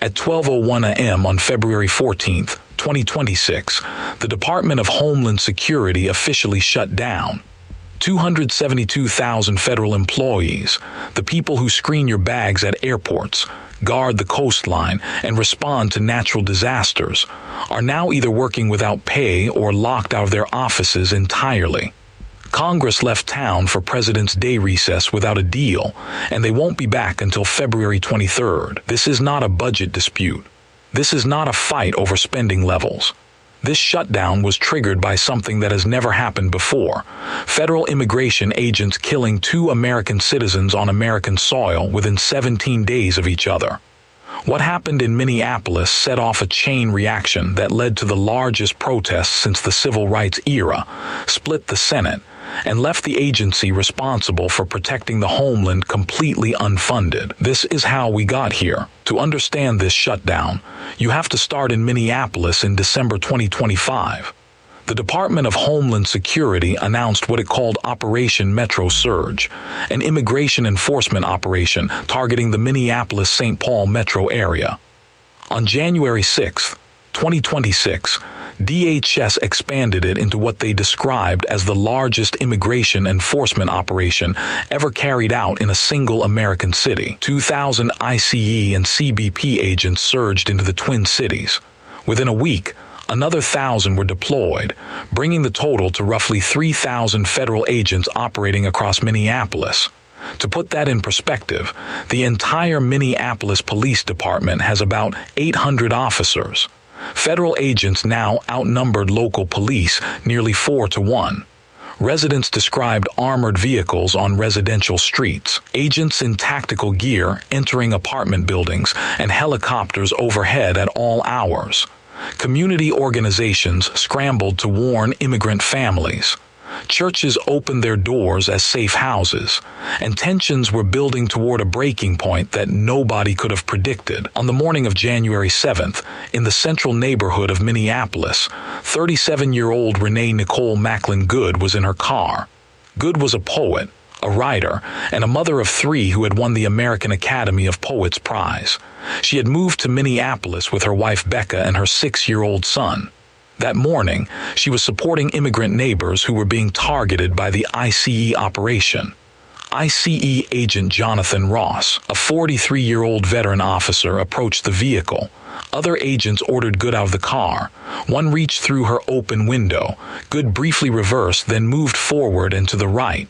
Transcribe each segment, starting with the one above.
At 12:01 a.m. on February 14, 2026, the Department of Homeland Security officially shut down. 272,000 federal employees, the people who screen your bags at airports, guard the coastline, and respond to natural disasters, are now either working without pay or locked out of their offices entirely. Congress left town for President's Day recess without a deal, and they won't be back until February 23rd. This is not a budget dispute. This is not a fight over spending levels. This shutdown was triggered by something that has never happened before: federal immigration agents killing 2 American citizens on American soil within 17 days of each other. What happened in Minneapolis set off a chain reaction that led to the largest protests since the civil rights era, split the Senate, and left the agency responsible for protecting the homeland completely unfunded. This is how we got here. To understand this shutdown, you have to start in Minneapolis in December 2025. The Department of Homeland Security announced what it called Operation Metro Surge, an immigration enforcement operation targeting the Minneapolis-St. Paul metro area. On January 6, 2026, DHS expanded it into what they described as the largest immigration enforcement operation ever carried out in a single American city. 2,000 ICE and CBP agents surged into the Twin Cities. Within a week, another 1,000 were deployed, bringing the total to roughly 3,000 federal agents operating across Minneapolis. To put that in perspective, the entire Minneapolis Police Department has about 800 officers. Federal agents now outnumbered local police nearly 4-1. Residents described armored vehicles on residential streets, agents in tactical gear entering apartment buildings, and helicopters overhead at all hours. Community organizations scrambled to warn immigrant families. Churches opened their doors as safe houses, and tensions were building toward a breaking point that nobody could have predicted. On the morning of January 7th, in the central neighborhood of Minneapolis, 37-year-old Renee Nicole Good was in her car. Good was a poet, a writer, and a mother of 3 who had won the American Academy of Poets Prize. She had moved to Minneapolis with her wife Becca and her 6-year-old son. That morning, she was supporting immigrant neighbors who were being targeted by the ICE operation. ICE agent Jonathan Ross, a 43-year-old veteran officer, approached the vehicle. Other agents ordered Good out of the car. One reached through her open window. Good briefly reversed, then moved forward and to the right.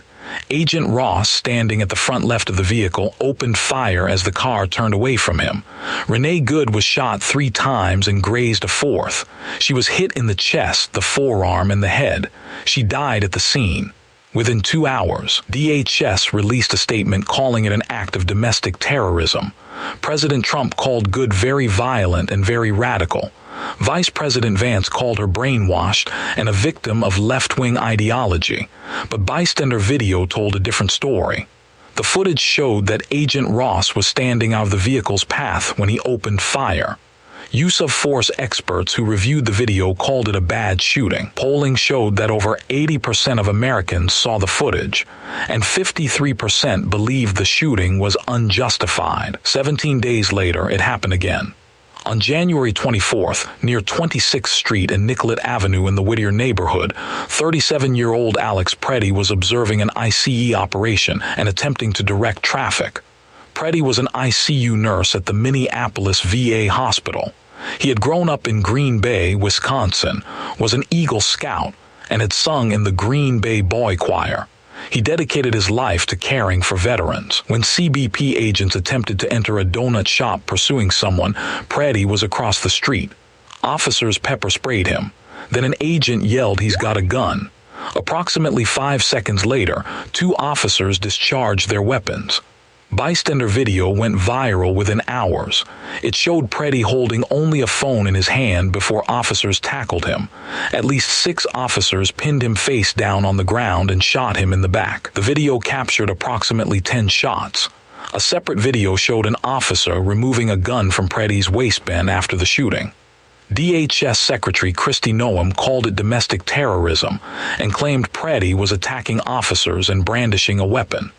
Agent Ross, standing at the front left of the vehicle, opened fire as the car turned away from him. Renee Good was shot 3 times and grazed a 4th. She was hit in the chest, the forearm, and the head. She died at the scene. Within 2 hours, DHS released a statement calling it an act of domestic terrorism. President Trump called Good very violent and very radical. Vice President Vance called her brainwashed and a victim of left-wing ideology, but bystander video told a different story. The footage showed that Agent Ross was standing out of the vehicle's path when he opened fire. Use of force experts who reviewed the video called it a bad shooting. Polling showed that over 80% of Americans saw the footage, and 53% believed the shooting was unjustified. 17 days later, it happened again. On January 24th, near 26th Street and Nicollet Avenue in the Whittier neighborhood, 37-year-old Alex Pretti was observing an ICE operation and attempting to direct traffic. Pretti was an ICU nurse at the Minneapolis VA hospital. He had grown up in Green Bay, Wisconsin, was an Eagle Scout, and had sung in the Green Bay Boy Choir. He dedicated his life to caring for veterans. When CBP agents attempted to enter a donut shop pursuing someone, Pretti was across the street. Officers pepper sprayed him. Then an agent yelled, "He's got a gun." Approximately 5 seconds later, 2 officers discharged their weapons. Bystander video went viral within hours. It showed Pretti holding only a phone in his hand before officers tackled him. At least 6 officers pinned him face down on the ground and shot him in the back. The video captured approximately 10 shots. A separate video showed an officer removing a gun from Pretti's waistband after the shooting. DHS Secretary Kristi Noem called it domestic terrorism and claimed Pretti was attacking officers and brandishing a weapon.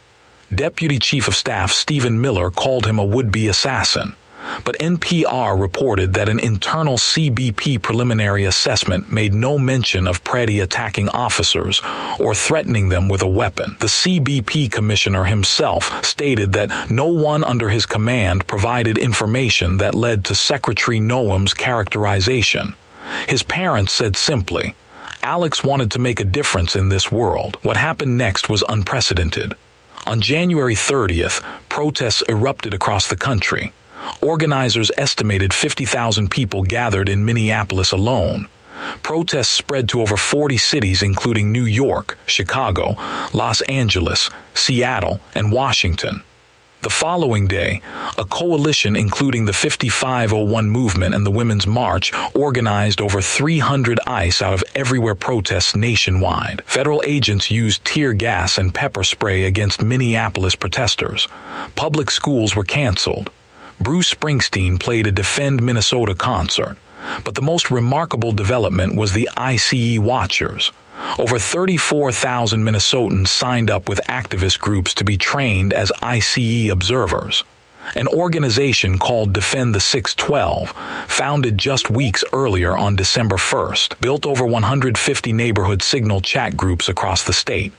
Deputy Chief of Staff Stephen Miller called him a would-be assassin. But NPR reported that an internal CBP preliminary assessment made no mention of Pretti attacking officers or threatening them with a weapon. The CBP commissioner himself stated that no one under his command provided information that led to Secretary Noam's characterization. His parents said simply, "Alex wanted to make a difference in this world." What happened next was unprecedented. On January 30th, protests erupted across the country. Organizers estimated 50,000 people gathered in Minneapolis alone. Protests spread to over 40 cities including New York, Chicago, Los Angeles, Seattle, and Washington. The following day, a coalition including the 5501 movement and the Women's March organized over 300 ICE out of everywhere protests nationwide. Federal agents used tear gas and pepper spray against Minneapolis protesters. Public schools were canceled. Bruce Springsteen played a Defend Minnesota concert. But the most remarkable development was the ICE Watchers. Over 34,000 Minnesotans signed up with activist groups to be trained as ICE observers. An organization called Defend the 612, founded just weeks earlier on December 1st, built over 150 neighborhood signal chat groups across the state.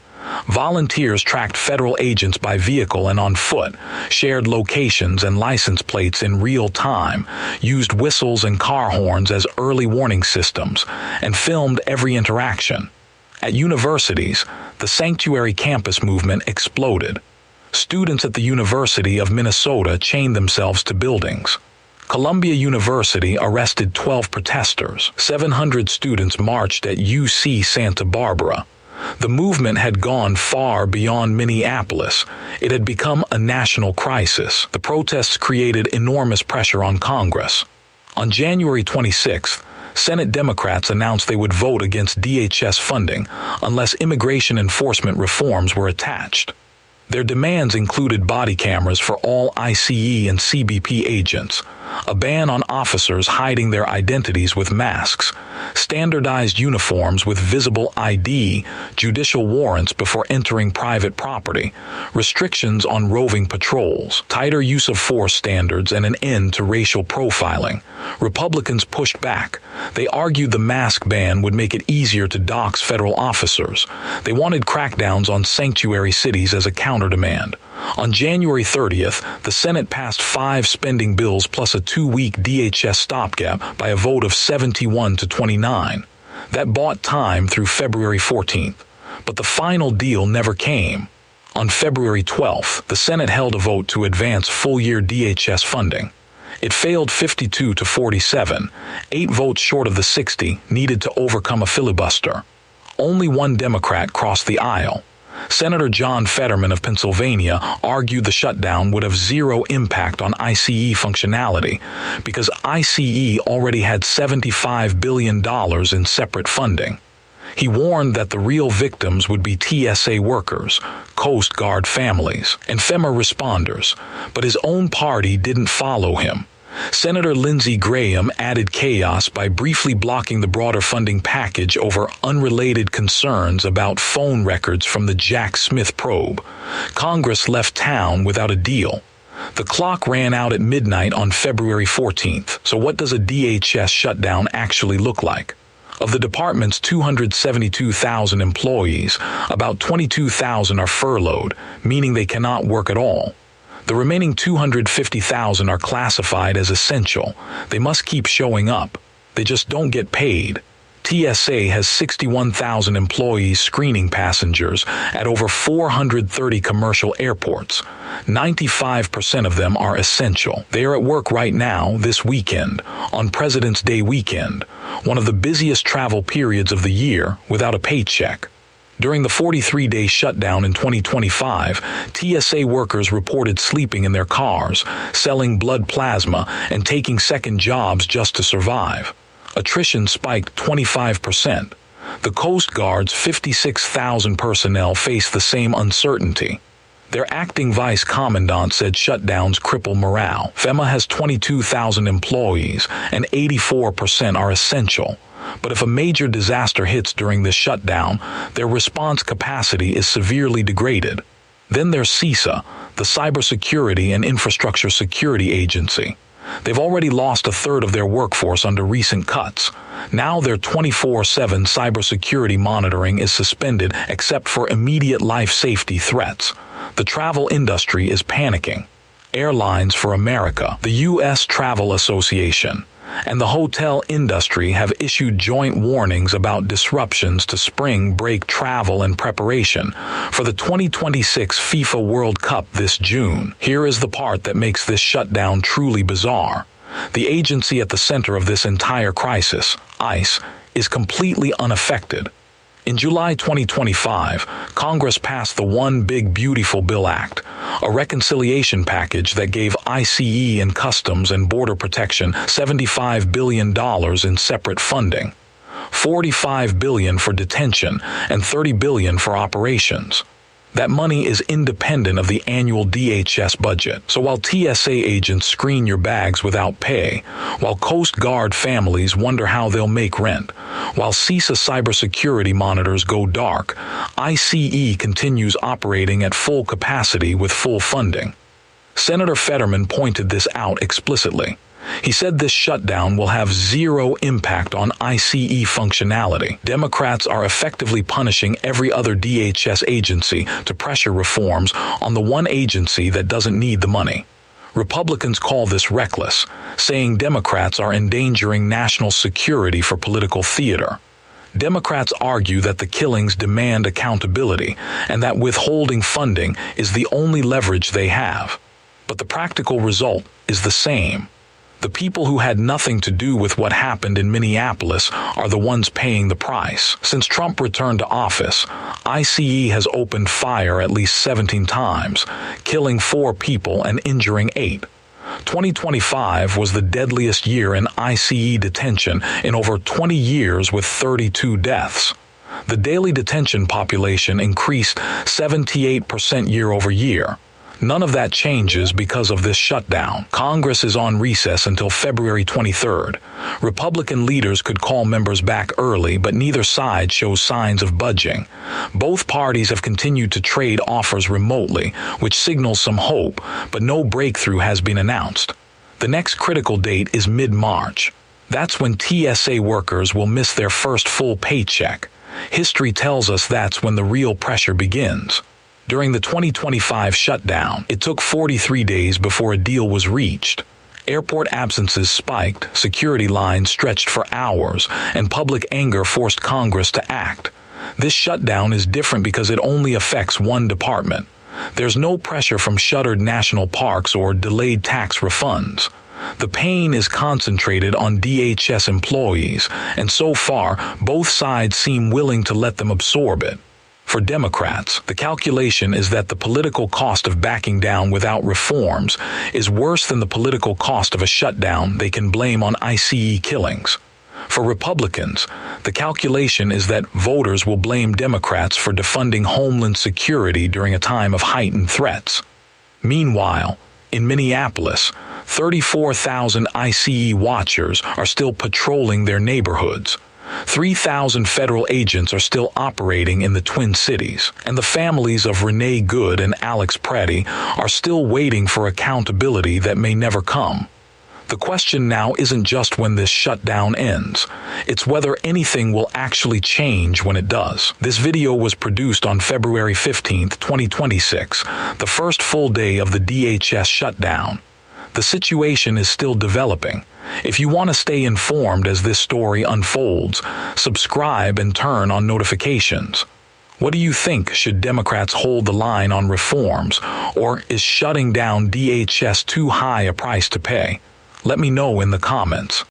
Volunteers tracked federal agents by vehicle and on foot, shared locations and license plates in real time, used whistles and car horns as early warning systems, and filmed every interaction. At universities, the Sanctuary Campus movement exploded. Students at the University of Minnesota chained themselves to buildings. Columbia University arrested 12 protesters. 700 students marched at UC Santa Barbara. The movement had gone far beyond Minneapolis. It had become a national crisis. The protests created enormous pressure on Congress. On January 26th, Senate Democrats announced they would vote against DHS funding unless immigration enforcement reforms were attached. Their demands included body cameras for all ICE and CBP agents, a ban on officers hiding their identities with masks, standardized uniforms with visible ID, judicial warrants before entering private property, restrictions on roving patrols, tighter use of force standards, and an end to racial profiling. Republicans pushed back. They argued the mask ban would make it easier to dox federal officers. They wanted crackdowns on sanctuary cities as a counter-demand. On January 30th, the Senate passed 5 spending bills plus a 2-week DHS stopgap by a vote of 71 to 29. That bought time through February 14th. But the final deal never came. On February 12th, the Senate held a vote to advance full-year DHS funding. It failed 52 to 47, 8 votes short of the 60 needed to overcome a filibuster. Only one Democrat crossed the aisle. Senator John Fetterman of Pennsylvania argued the shutdown would have zero impact on ICE functionality because ICE already had $75 billion in separate funding. He warned that the real victims would be TSA workers, Coast Guard families, and FEMA responders, but his own party didn't follow him. Senator Lindsey Graham added chaos by briefly blocking the broader funding package over unrelated concerns about phone records from the Jack Smith probe. Congress left town without a deal. The clock ran out at midnight on February 14th. So what does a DHS shutdown actually look like? Of the department's 272,000 employees, about 22,000 are furloughed, meaning they cannot work at all. The remaining 250,000 are classified as essential. They must keep showing up. They just don't get paid. TSA has 61,000 employees screening passengers at over 430 commercial airports. 95% of them are essential. They are at work right now, this weekend, on President's Day weekend, one of the busiest travel periods of the year, without a paycheck. During the 43-day shutdown in 2025, TSA workers reported sleeping in their cars, selling blood plasma, and taking second jobs just to survive. Attrition spiked 25%. The Coast Guard's 56,000 personnel face the same uncertainty. Their acting vice commandant said shutdowns cripple morale. FEMA has 22,000 employees, and 84% are essential. But if a major disaster hits during this shutdown, their response capacity is severely degraded. Then there's CISA, the Cybersecurity and Infrastructure Security Agency. They've already lost a third of their workforce under recent cuts. Now their 24/7 cybersecurity monitoring is suspended except for immediate life safety threats. The travel industry is panicking. Airlines for America, the U.S. Travel Association, and the hotel industry have issued joint warnings about disruptions to spring break travel and preparation for the 2026 FIFA World Cup this June. Here is the part that makes this shutdown truly bizarre. The agency at the center of this entire crisis, ICE, is completely unaffected. In July 2025, Congress passed the One Big Beautiful Bill Act, a reconciliation package that gave ICE and Customs and Border Protection $75 billion in separate funding, $45 billion for detention, and $30 billion for operations. That money is independent of the annual DHS budget. So while TSA agents screen your bags without pay, while Coast Guard families wonder how they'll make rent, while CISA cybersecurity monitors go dark, ICE continues operating at full capacity with full funding. Senator Fetterman pointed this out explicitly. He said this shutdown will have zero impact on ICE functionality. Democrats are effectively punishing every other DHS agency to pressure reforms on the one agency that doesn't need the money. Republicans call this reckless, saying Democrats are endangering national security for political theater. Democrats argue that the killings demand accountability and that withholding funding is the only leverage they have. But the practical result is the same. The people who had nothing to do with what happened in Minneapolis are the ones paying the price. Since Trump returned to office, ICE has opened fire at least 17 times, killing 4 people and injuring 8. 2025 was the deadliest year in ICE detention in over 20 years with 32 deaths. The daily detention population increased 78% year over year. None of that changes because of this shutdown. Congress is on recess until February 23rd. Republican leaders could call members back early, but neither side shows signs of budging. Both parties have continued to trade offers remotely, which signals some hope, but no breakthrough has been announced. The next critical date is mid-March. That's when TSA workers will miss their first full paycheck. History tells us that's when the real pressure begins. During the 2025 shutdown, it took 43 days before a deal was reached. Airport absences spiked, security lines stretched for hours, and public anger forced Congress to act. This shutdown is different because it only affects one department. There's no pressure from shuttered national parks or delayed tax refunds. The pain is concentrated on DHS employees, and so far, both sides seem willing to let them absorb it. For Democrats, the calculation is that the political cost of backing down without reforms is worse than the political cost of a shutdown they can blame on ICE killings. For Republicans, the calculation is that voters will blame Democrats for defunding Homeland Security during a time of heightened threats. Meanwhile, in Minneapolis, 34,000 ICE watchers are still patrolling their neighborhoods. 3,000 federal agents are still operating in the Twin Cities, and the families of Renee Good and Alex Pretti are still waiting for accountability that may never come. The question now isn't just when this shutdown ends, it's whether anything will actually change when it does. This video was produced on February 15, 2026, the first full day of the DHS shutdown. The situation is still developing. If you want to stay informed as this story unfolds, subscribe and turn on notifications. What do you think? Should Democrats hold the line on reforms, or is shutting down DHS too high a price to pay? Let me know in the comments.